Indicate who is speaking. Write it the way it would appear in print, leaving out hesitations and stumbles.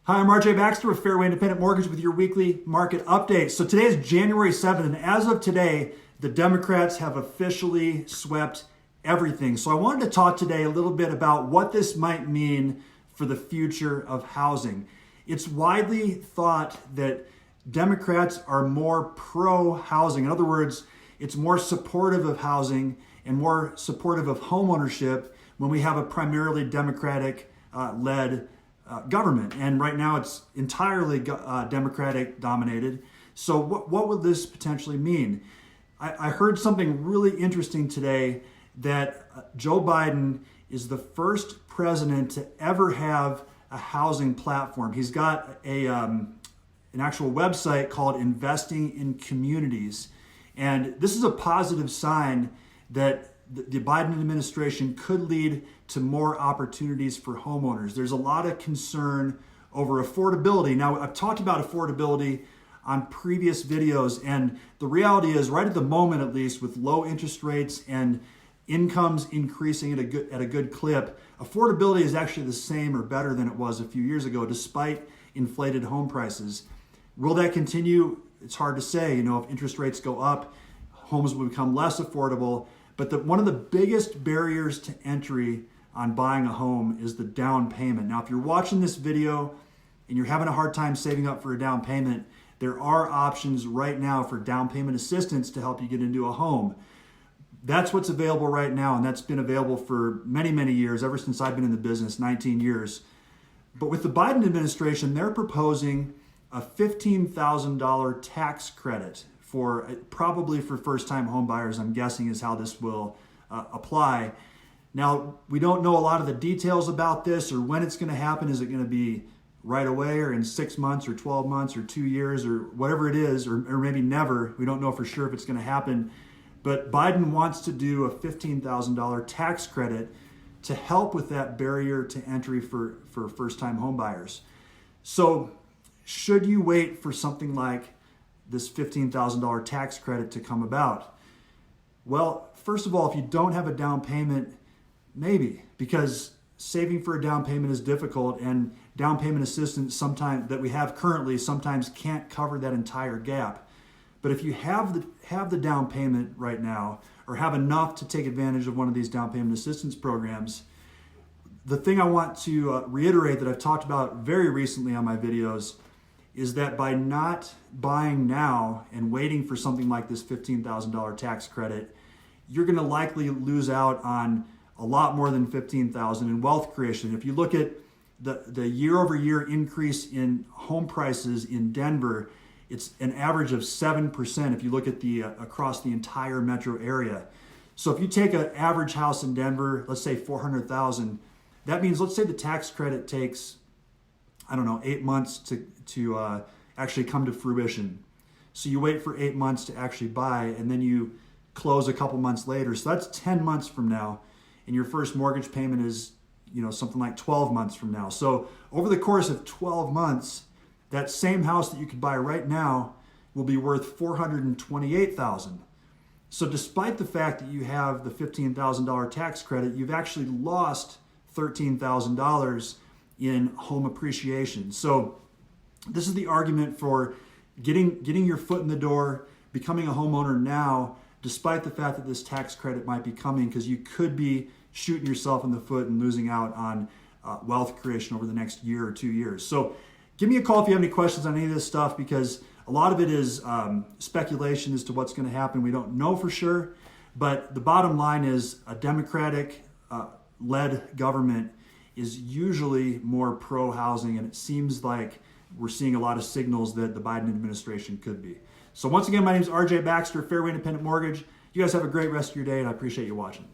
Speaker 1: Hi, I'm RJ Baxter with Fairway Independent Mortgage with your weekly market update. So today is January 7th, and as of today, the Democrats have officially swept everything. So I wanted to talk today a little bit about what this might mean for the future of housing. It's widely thought that Democrats are more pro-housing. In other words, it's more supportive of housing and more supportive of homeownership when we have a primarily Democratic led government. And right now it's entirely Democratic dominated. So what would this potentially mean? I heard something really interesting today that Joe Biden is the first president to ever have a housing platform. He's got an actual website called Investing in Communities. And this is a positive sign that the Biden administration could lead to more opportunities for homeowners. There's a lot of concern over affordability. Now, I've talked about affordability on previous videos, and the reality is, right at the moment at least, with low interest rates and incomes increasing at a good clip, affordability is actually the same or better than it was a few years ago, despite inflated home prices. Will that continue? It's hard to say. If interest rates go up, homes will become less affordable. But one of the biggest barriers to entry on buying a home is the down payment. Now, if you're watching this video and you're having a hard time saving up for a down payment, there are options right now for down payment assistance to help you get into a home. That's what's available right now, and that's been available for many, many years, ever since I've been in the business, 19 years. But with the Biden administration, they're proposing a $15,000 tax credit probably for first-time home buyers, I'm guessing, is how this will apply. Now, we don't know a lot of the details about this or when it's going to happen. Is it going to be right away or in 6 months or 12 months or 2 years or whatever it is, or maybe never? We don't know for sure if it's going to happen. But Biden wants to do a $15,000 tax credit to help with that barrier to entry for first-time home buyers. So should you wait for something like this $15,000 tax credit to come about? Well, first of all, if you don't have a down payment, maybe, because saving for a down payment is difficult, and down payment assistance sometimes that we have currently sometimes can't cover that entire gap. But if you have the down payment right now, or have enough to take advantage of one of these down payment assistance programs, the thing I want to reiterate that I've talked about very recently on my videos is that by not buying now and waiting for something like this $15,000 tax credit, you're going to likely lose out on a lot more than $15,000 in wealth creation. If you look at the year-over-year increase in home prices in Denver, it's an average of 7% if you look at across the entire metro area. So if you take an average house in Denver, let's say $400,000, that means, let's say the tax credit takes 8 months to actually come to fruition. So you wait for 8 months to actually buy, and then you close a couple months later. So that's 10 months from now, and your first mortgage payment is something like 12 months from now. So over the course of 12 months, that same house that you could buy right now will be worth $428,000. So despite the fact that you have the $15,000 tax credit, you've actually lost $13,000 in home appreciation. So this is the argument for getting your foot in the door, becoming a homeowner now, despite the fact that this tax credit might be coming, because you could be shooting yourself in the foot and losing out on wealth creation over the next year or 2 years. So give me a call if you have any questions on any of this stuff, because a lot of it is speculation as to what's going to happen. We don't know for sure, but the bottom line is a Democratic led government is usually more pro-housing, and it seems like we're seeing a lot of signals that the Biden administration could be. So once again, my name is RJ Baxter, Fairway Independent Mortgage. You guys have a great rest of your day, and I appreciate you watching.